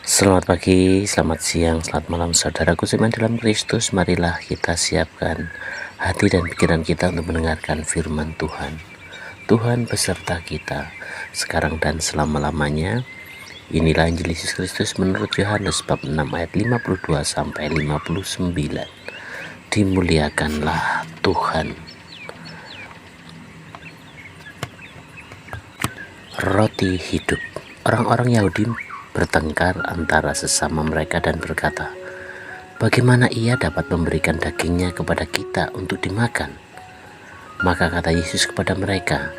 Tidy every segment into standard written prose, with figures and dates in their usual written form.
Selamat pagi, selamat siang, selamat malam saudaraku seiman dalam Kristus. Marilah kita siapkan hati dan pikiran kita untuk mendengarkan firman Tuhan. Tuhan beserta kita sekarang dan selama-lamanya. Inilah Injil Yesus Kristus menurut Yohanes bab 6 ayat 52 sampai 59. Dimuliakanlah Tuhan. Roti hidup. Orang-orang Yahudi bertengkar antara sesama mereka dan berkata, "Bagaimana ia dapat memberikan dagingnya kepada kita untuk dimakan?" Maka kata Yesus kepada mereka,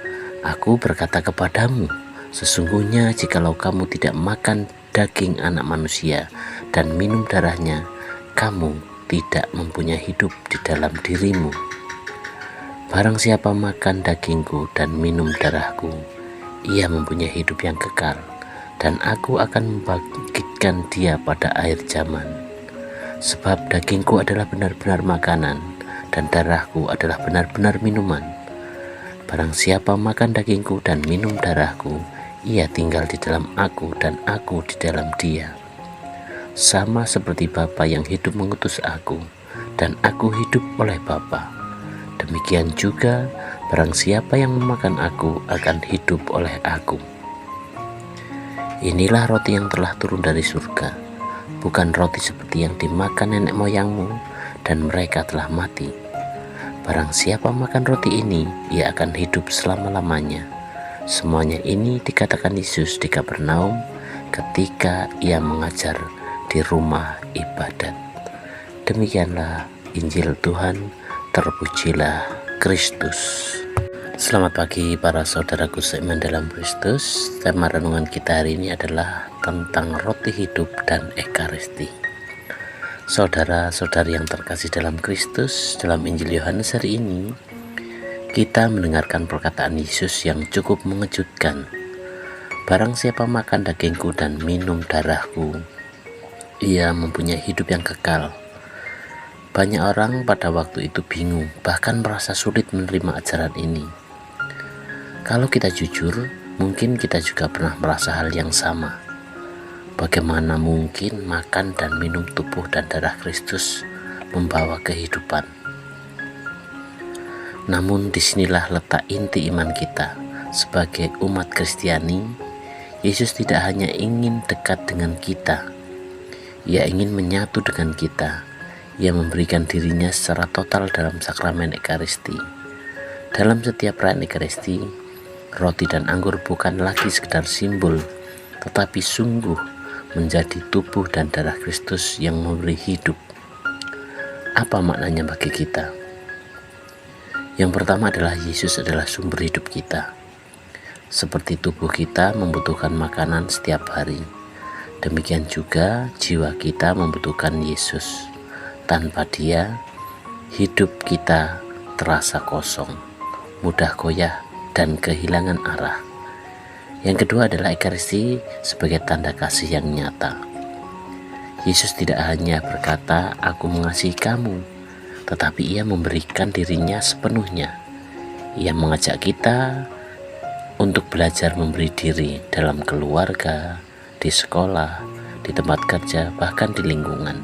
"Aku berkata kepadamu, sesungguhnya jikalau kamu tidak makan daging anak manusia dan minum darahnya, kamu tidak mempunyai hidup di dalam dirimu. Barang siapa makan dagingku dan minum darahku, ia mempunyai hidup yang kekal, dan aku akan membangkitkan dia pada akhir zaman. Sebab dagingku adalah benar-benar makanan, dan darahku adalah benar-benar minuman. Barang siapa makan dagingku dan minum darahku, ia tinggal di dalam aku dan aku di dalam dia. Sama seperti Bapa yang hidup mengutus aku, dan aku hidup oleh Bapa. Demikian juga barang siapa yang memakan aku akan hidup oleh aku. Inilah roti yang telah turun dari surga, bukan roti seperti yang dimakan nenek moyangmu dan mereka telah mati. Barang siapa makan roti ini, ia akan hidup selama-lamanya." Semuanya ini dikatakan Yesus di Kapernaum ketika ia mengajar di rumah ibadat. Demikianlah Injil Tuhan, terpujilah Kristus. Selamat pagi para saudaraku seiman dalam Kristus. Tema renungan kita hari ini adalah tentang roti hidup dan ekaristi. Saudara-saudari yang terkasih dalam Kristus, dalam Injil Yohanes hari ini kita mendengarkan perkataan Yesus yang cukup mengejutkan. Barang siapa makan dagingku dan minum darahku, ia mempunyai hidup yang kekal. Banyak orang pada waktu itu bingung, bahkan merasa sulit menerima ajaran ini. Kalau kita jujur, mungkin kita juga pernah merasa hal yang sama. Bagaimana mungkin makan dan minum tubuh dan darah Kristus membawa kehidupan? Namun disinilah letak inti iman kita. Sebagai umat Kristiani, Yesus tidak hanya ingin dekat dengan kita, Ia ingin menyatu dengan kita. Ia memberikan dirinya secara total dalam sakramen ekaristi. Dalam setiap perayaan ekaristi, roti dan anggur bukan lagi sekedar simbol, tetapi sungguh menjadi tubuh dan darah Kristus yang memberi hidup. Apa maknanya bagi kita? Yang pertama adalah Yesus adalah sumber hidup kita. Seperti tubuh kita membutuhkan makanan setiap hari, demikian juga jiwa kita membutuhkan Yesus. Tanpa Dia, hidup kita terasa kosong, mudah goyah, dan kehilangan arah. Yang kedua adalah ekaristi sebagai tanda kasih yang nyata. Yesus tidak hanya berkata, "Aku mengasihi kamu," tetapi Ia memberikan dirinya sepenuhnya. Ia mengajak kita untuk belajar memberi diri dalam keluarga, di sekolah, di tempat kerja, bahkan di lingkungan.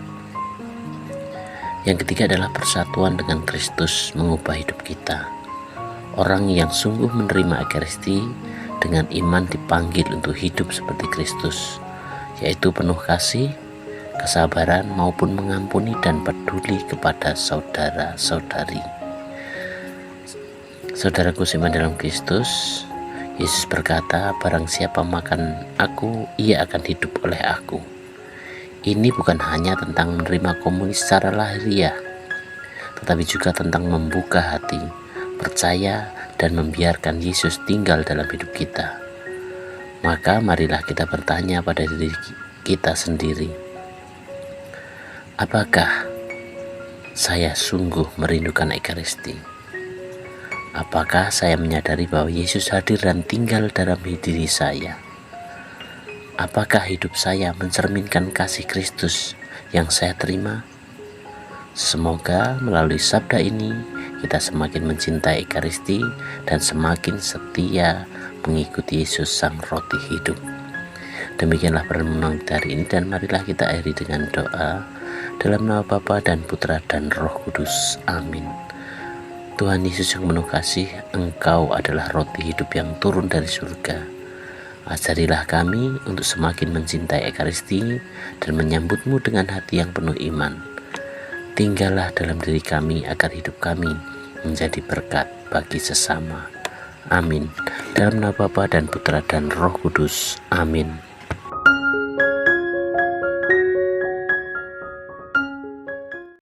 Yang ketiga adalah persatuan dengan Kristus mengubah hidup kita. Orang yang sungguh menerima ekaristi dengan iman dipanggil untuk hidup seperti Kristus, yaitu penuh kasih, kesabaran maupun mengampuni dan peduli kepada saudara-saudari. Saudaraku seiman dalam Kristus, Yesus berkata, "Barang siapa makan aku, ia akan hidup oleh aku." Ini bukan hanya tentang menerima komunion secara lahiriah, tetapi juga tentang membuka hati, percaya, dan membiarkan Yesus tinggal dalam hidup kita. Maka marilah kita bertanya pada diri kita sendiri, apakah saya sungguh merindukan ekaristi? Apakah saya menyadari bahwa Yesus hadir dan tinggal dalam diri saya? Apakah hidup saya mencerminkan kasih Kristus yang saya terima? Semoga melalui sabda ini kita semakin mencintai ekaristi dan semakin setia mengikuti Yesus sang roti hidup. Demikianlah perenungan kita hari ini, dan marilah kita akhiri dengan doa. Dalam nama Bapa dan Putra dan Roh Kudus. Amin. Tuhan Yesus yang penuh kasih, Engkau adalah roti hidup yang turun dari surga. Ajarilah kami untuk semakin mencintai Ekaristi dan menyambut-Mu dengan hati yang penuh iman. Tinggallah dalam diri kami agar hidup kami menjadi berkat bagi sesama. Amin. Dalam nama Bapa dan Putra dan Roh Kudus. Amin.